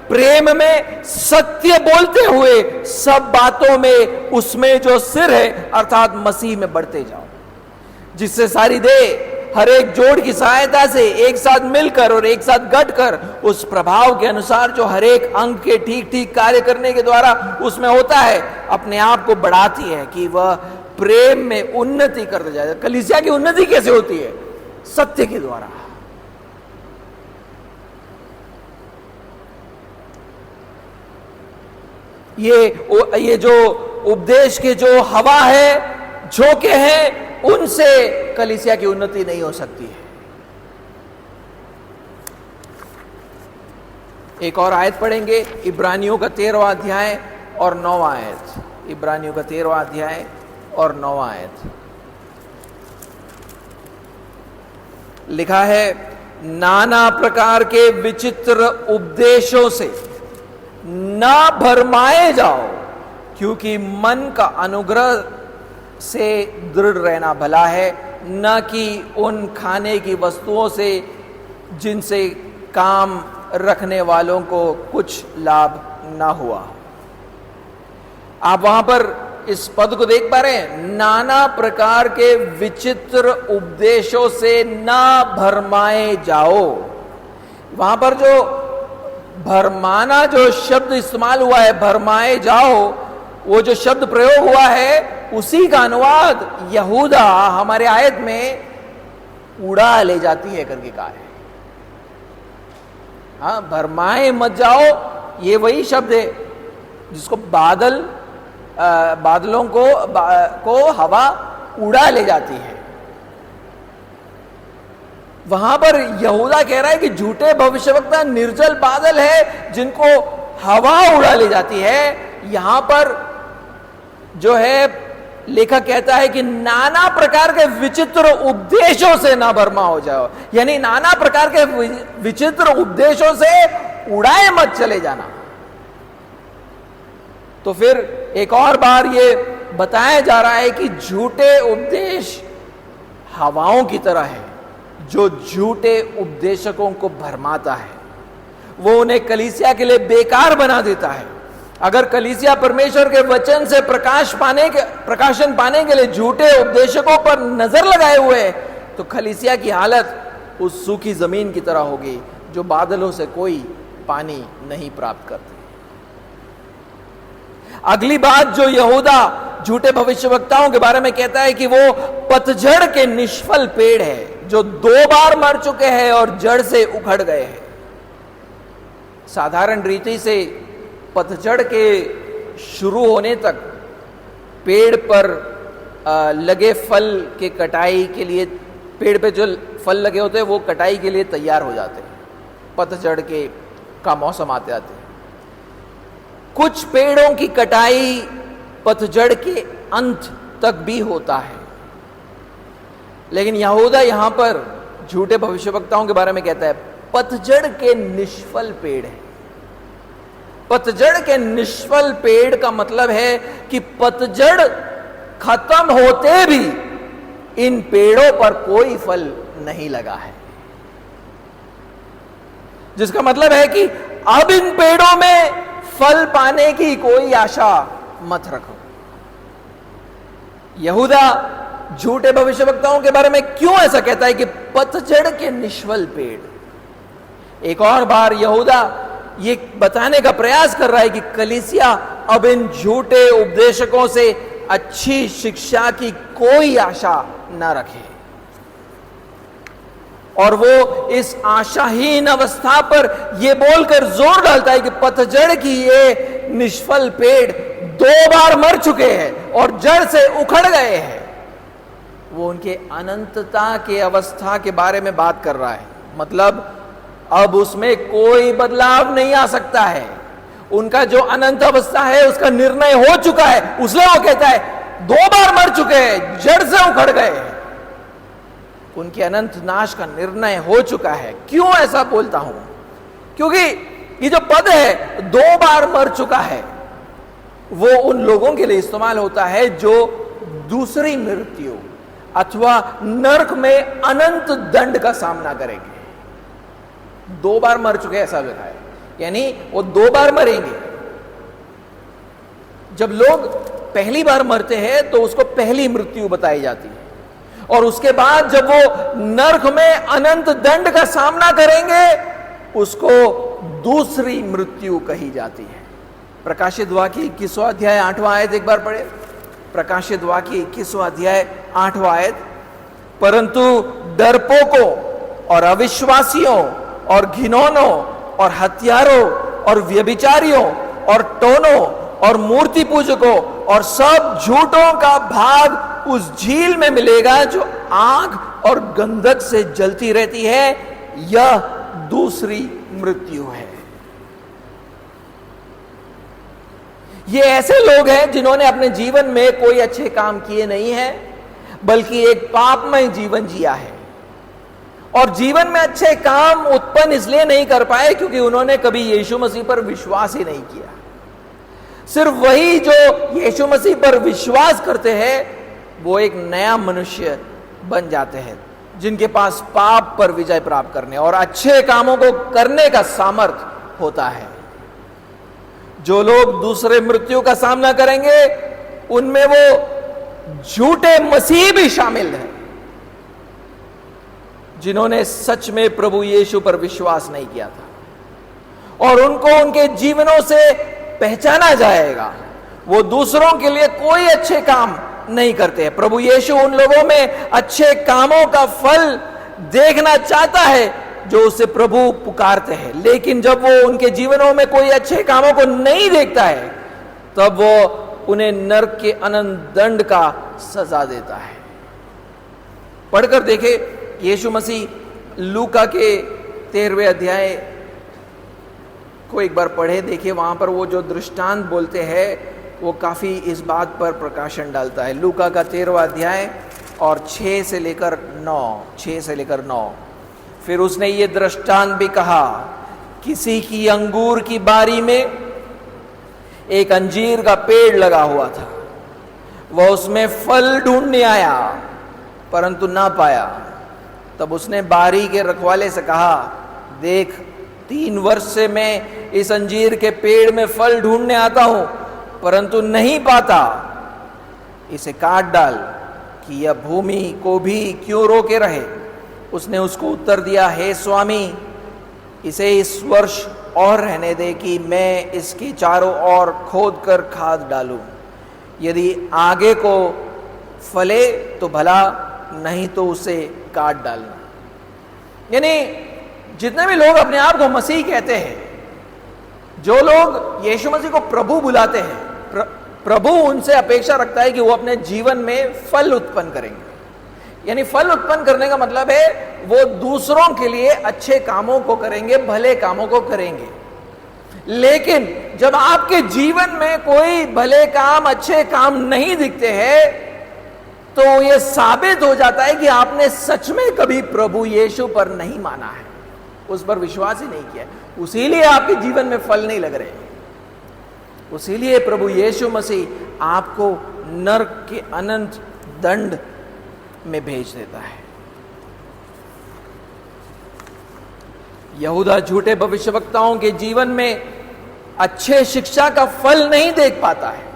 प्रेम में सत्य बोलते हुए सब बातों में उसमें जो सिर है अर्थात मसीह में बढ़ते जाओ, जिससे सारी देह हर एक जोड़ की सहायता से एक साथ मिलकर और एक साथ गठकर उस प्रभाव के अनुसार जो हर एक अंग के ठीक ठीक कार्य करने के द्वारा उसमें होता है, अपने आप को बढ़ाती है कि वह प्रेम में उन्नति करते जाए। कलीसिया की उन्नति कैसे होती है? सत्य के द्वारा। ये जो उपदेश के जो हवा है, झोंके हैं, उनसे कलीसिया की उन्नति नहीं हो सकती है। एक और आयत पढ़ेंगे, इब्रानियों का 13वां अध्याय और 9वां आयत। इब्रानियों का 13वां अध्याय और 9वां आयत। लिखा है, नाना प्रकार के विचित्र उपदेशों से ना भरमाए जाओ, क्योंकि मन का अनुग्रह से दृढ़ रहना भला है, न कि उन खाने की वस्तुओं से जिनसे काम रखने वालों को कुछ लाभ ना हुआ। आप वहां पर इस पद को देख पा रहे हैं, नाना प्रकार के विचित्र उपदेशों से ना भरमाए जाओ। वहां पर जो भरमाना जो शब्द इस्तेमाल हुआ है, भरमाए जाओ, वो जो शब्द प्रयोग हुआ है, उसी का अनुवाद यहूदा हमारे आयत में उड़ा ले जाती है करके कहा है। हाँ, भरमाए मत जाओ, ये वही शब्द है जिसको बादलों को हवा उड़ा ले जाती है। वहां पर यहूदा कह रहा है कि झूठे भविष्यवक्ता निर्जल बादल है जिनको हवा उड़ा ले जाती है। यहां पर जो है लेखक कहता है कि नाना प्रकार के विचित्र उपदेशों से ना भरमा हो जाओ, यानी नाना प्रकार के विचित्र उपदेशों से उड़ाए मत चले जाना। तो फिर एक और बार ये बताया जा रहा है कि झूठे उपदेश हवाओं की तरह है, जो झूठे उपदेशकों को भरमाता है, वो उन्हें कलीसिया के लिए बेकार बना देता है। अगर कलीसिया परमेश्वर के वचन से प्रकाशन पाने के लिए झूठे उपदेशकों पर नजर लगाए हुए है, तो कलीसिया की हालत उस सूखी जमीन की तरह होगी जो बादलों से कोई पानी नहीं प्राप्त करती। अगली बात जो यहूदा झूठे भविष्यवक्ताओं के बारे में कहता है कि वो पतझड़ के निष्फल पेड़ है, जो 2 बार मर चुके हैं और जड़ से उखड़ गए हैं। साधारण रीति से पतझड़ के शुरू होने तक पेड़ पर लगे फल के कटाई के लिए, पेड़ पे जो फल लगे होते हैं वो कटाई के लिए तैयार हो जाते हैं, पतझड़ का मौसम आते आते। कुछ पेड़ों की कटाई पतझड़ के अंत तक भी होता है, लेकिन यहूदा यहां पर झूठे भविष्यवक्ताओं के बारे में कहता है पतझड़ के निष्फल पेड़ है। पतझड़ के निष्फल पेड़ का मतलब है कि पतझड़ खत्म होते भी इन पेड़ों पर कोई फल नहीं लगा है, जिसका मतलब है कि अब इन पेड़ों में फल पाने की कोई आशा मत रखो। यहूदा झूठे भविष्यवक्ताओं के बारे में क्यों ऐसा कहता है कि पतझड़ के निष्फल पेड़? एक और बार यहूदा ये बताने का प्रयास कर रहा है कि कलीसिया अब इन झूठे उपदेशकों से अच्छी शिक्षा की कोई आशा न रखे, और वो इस आशाहीन अवस्था पर यह बोलकर जोर डालता है कि पतझड़ की ये निष्फल पेड़ 2 बार मर चुके हैं और जड़ से उखड़ गए हैं। वो उनके अनंतता के अवस्था के बारे में बात कर रहा है, मतलब अब उसमें कोई बदलाव नहीं आ सकता है। उनका जो अनंत अवस्था है उसका निर्णय हो चुका है, उसलिए वो कहता है 2 बार मर चुके हैं, जड़ से उखड़ गए हैं, उनके अनंत नाश का निर्णय हो चुका है। क्यों ऐसा बोलता हूं? क्योंकि ये जो पद है 2 बार मर चुका है, वो उन लोगों के लिए इस्तेमाल होता है जो दूसरी मृत्यु अथवा नरक में अनंत दंड का सामना करेंगे। 2 बार मर चुके ऐसा लिखा है, यानी वो 2 बार मरेंगे। जब लोग पहली बार मरते हैं तो उसको पहली मृत्यु बताई जाती है, और उसके बाद जब वो नरक में अनंत दंड का सामना करेंगे उसको दूसरी मृत्यु कही जाती है। प्रकाशित वाक्य 21वां अध्याय 8वां आयत एक बार पढ़े। प्रकाशित वाक्य 21वां अध्याय 8वां आयत। परंतु डरपोकों और अविश्वासियों और घिनौनों और हत्यारों और व्यभिचारियों और टोनों और मूर्ति पूजकों और सब झूठों का भाग उस झील में मिलेगा जो आग और गंधक से जलती रहती है। यह दूसरी मृत्यु है। ये ऐसे लोग हैं जिन्होंने अपने जीवन में कोई अच्छे काम किए नहीं हैं, बल्कि एक पापमय जीवन जिया है। और जीवन में अच्छे काम उत्पन्न इसलिए नहीं कर पाए क्योंकि उन्होंने कभी यीशु मसीह पर विश्वास ही नहीं किया। सिर्फ वही जो यीशु मसीह पर विश्वास करते हैं वो एक नया मनुष्य बन जाते हैं, जिनके पास पाप पर विजय प्राप्त करने और अच्छे कामों को करने का सामर्थ होता है। जो लोग दूसरे मृत्यु का सामना करेंगे उनमें वो झूठे मसीह भी शामिल हैं, जिन्होंने सच में प्रभु यीशु पर विश्वास नहीं किया था और उनको उनके जीवनों से पहचाना जाएगा। वो दूसरों के लिए कोई अच्छे काम नहीं करते हैं। प्रभु यीशु उन लोगों में अच्छे कामों का फल देखना चाहता है जो उसे प्रभु पुकारते हैं, लेकिन जब वो उनके जीवनों में कोई अच्छे कामों को नहीं देखता है तब वो उन्हें नरक के अनंत दंड का सजा देता है। पढ़कर देखे यीशु मसीह लूका के 13वें अध्याय को एक बार पढ़े, देखिए वहां पर वो जो दृष्टांत बोलते हैं वो काफी इस बात पर प्रकाशन डालता है। लूका का 13वां अध्याय और 6 से लेकर 9। फिर उसने ये दृष्टांत भी कहा, किसी की अंगूर की बारी में एक अंजीर का पेड़ लगा हुआ था। वह उसमें फल ढूंढने आया परंतु ना पाया। तब उसने बारी के रखवाले से कहा, देख 3 वर्ष से मैं इस अंजीर के पेड़ में फल ढूंढने आता हूं परंतु नहीं पाता, इसे काट डाल कि यह भूमि को भी क्यों रोके रहे। उसने उसको उत्तर दिया, हे स्वामी, इसे इस वर्ष और रहने दे कि मैं इसके चारों ओर खोद कर खाद डालूं। यदि आगे को फले तो भला, नहीं तो उसे काट डालना। यानी जितने भी लोग अपने आप को मसीह कहते हैं, जो लोग यीशु मसीह को प्रभु बुलाते हैं, प्रभु उनसे अपेक्षा रखता है कि वो अपने जीवन में फल उत्पन्न करेंगे। यानी फल उत्पन्न करने का मतलब है वो दूसरों के लिए अच्छे कामों को करेंगे, भले कामों को करेंगे। लेकिन जब आपके जीवन में कोई भले काम, अच्छे काम नहीं दिखते हैं तो यह साबित हो जाता है कि आपने सच में कभी प्रभु यीशु पर नहीं माना है, उस पर विश्वास ही नहीं किया, उसीलिए आपके जीवन में फल नहीं लग रहे। उसीलिए प्रभु यीशु मसीह आपको नरक के अनंत दंड में भेज देता है। यहूदा झूठे भविष्यवक्ताओं के जीवन में अच्छे शिक्षा का फल नहीं देख पाता है।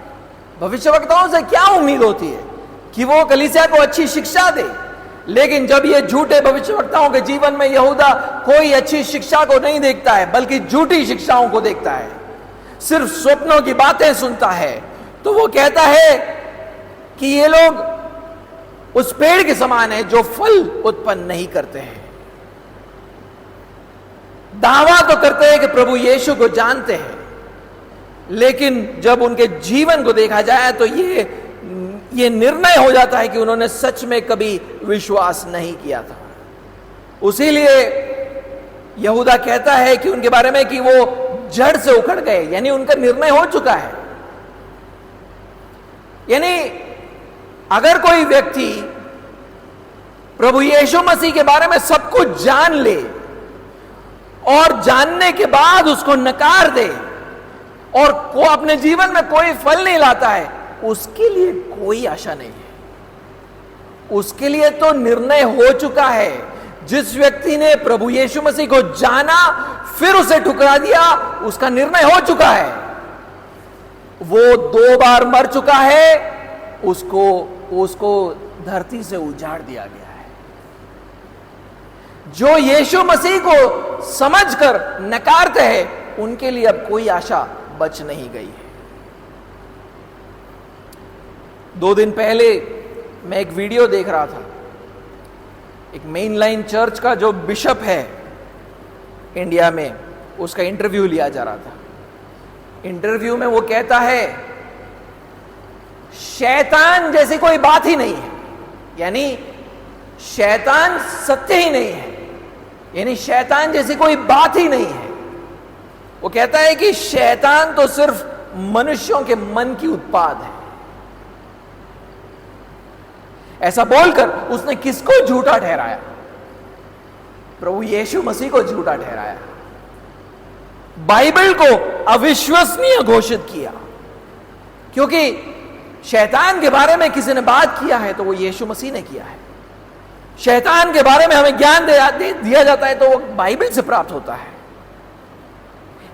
भविष्यवक्ताओं से क्या उम्मीद होती है कि वो कलीसिया को अच्छी शिक्षा दे, लेकिन जब ये झूठे भविष्यवक्ताओं के जीवन में यहूदा कोई अच्छी शिक्षा को नहीं देखता है बल्कि झूठी शिक्षाओं को देखता है, सिर्फ स्वप्नों की बातें सुनता है, तो वो कहता है कि ये लोग उस पेड़ के समान है जो फल उत्पन्न नहीं करते हैं। दावा तो करते हैं कि प्रभु यीशु को जानते हैं, लेकिन जब उनके जीवन को देखा जाए तो ये निर्णय हो जाता है कि उन्होंने सच में कभी विश्वास नहीं किया था। उसीलिए यहूदा कहता है कि उनके बारे में कि वो जड़ से उखड़ गए, यानी उनका निर्णय हो चुका है। यानी अगर कोई व्यक्ति प्रभु यीशु मसीह के बारे में सब कुछ जान ले और जानने के बाद उसको नकार दे और को अपने जीवन में कोई फल नहीं लाता है, उसके लिए कोई आशा नहीं है। उसके लिए तो निर्णय हो चुका है। जिस व्यक्ति ने प्रभु यीशु मसीह को जाना फिर उसे ठुकरा दिया, उसका निर्णय हो चुका है। वो 2 बार मर चुका है, उसको धरती से उजाड़ दिया गया है। जो यीशु मसीह को समझकर नकारते हैं उनके लिए अब कोई आशा बच नहीं गई है। 2 दिन पहले मैं एक वीडियो देख रहा था। एक मेन लाइन चर्च का जो बिशप है इंडिया में, उसका इंटरव्यू लिया जा रहा था इंटरव्यू में वो कहता है शैतान जैसी कोई बात ही नहीं है, यानी शैतान सत्य ही नहीं है, यानी शैतान जैसी कोई बात ही नहीं है। वो कहता है कि शैतान तो सिर्फ मनुष्यों के मन की उत्पाद है। ऐसा बोलकर उसने किसको झूठा ठहराया? प्रभु यीशु मसीह को झूठा ठहराया, बाइबल को अविश्वसनीय घोषित किया। क्योंकि शैतान के बारे में किसी ने बात किया है तो वो यीशु मसीह ने किया है। शैतान के बारे में हमें ज्ञान दिया जाता है तो वो बाइबल से प्राप्त होता है।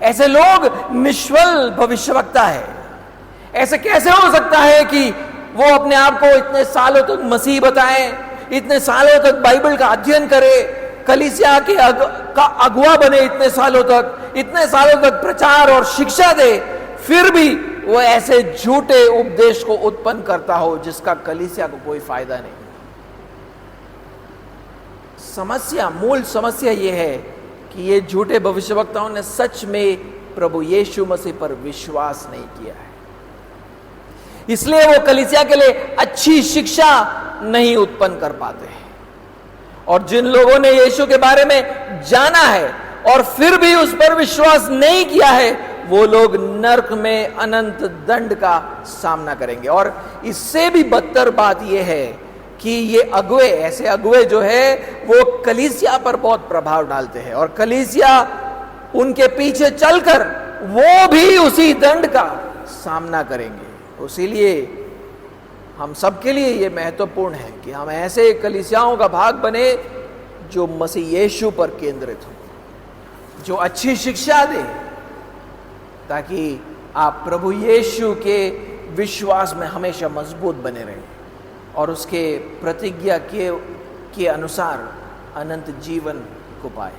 ऐसे लोग निष्फल भविष्यवक्ता है। ऐसे कैसे हो सकता है कि वो अपने आप को इतने सालों तक मसीह बताएं, इतने सालों तक बाइबल का अध्ययन करे, कलीसिया का अगुआ बने, इतने सालों तक प्रचार और शिक्षा दे, फिर भी वो ऐसे झूठे उपदेश को उत्पन्न करता हो जिसका कलीसिया को कोई फायदा नहीं। मूल समस्या यह है कि ये झूठे भविष्यवक्ताओं ने सच में प्रभु यीशु मसीह पर विश्वास नहीं किया है, इसलिए वो कलीसिया के लिए अच्छी शिक्षा नहीं उत्पन्न कर पाते हैं। और जिन लोगों ने यीशु के बारे में जाना है और फिर भी उस पर विश्वास नहीं किया है, वो लोग नरक में अनंत दंड का सामना करेंगे। और इससे भी बदतर बात यह है कि ये ऐसे अगुए जो है वो कलीसिया पर बहुत प्रभाव डालते हैं, और कलीसिया उनके पीछे चलकर वो भी उसी दंड का सामना करेंगे। इसीलिए हम सबके लिए ये महत्वपूर्ण है कि हम ऐसे कलीसियाओं का भाग बने जो मसीह यीशु पर केंद्रित हो, जो अच्छी शिक्षा दे, ताकि आप प्रभु यीशु के विश्वास में हमेशा मजबूत बने रहें और उसके प्रतिज्ञा के अनुसार अनंत जीवन को पाए।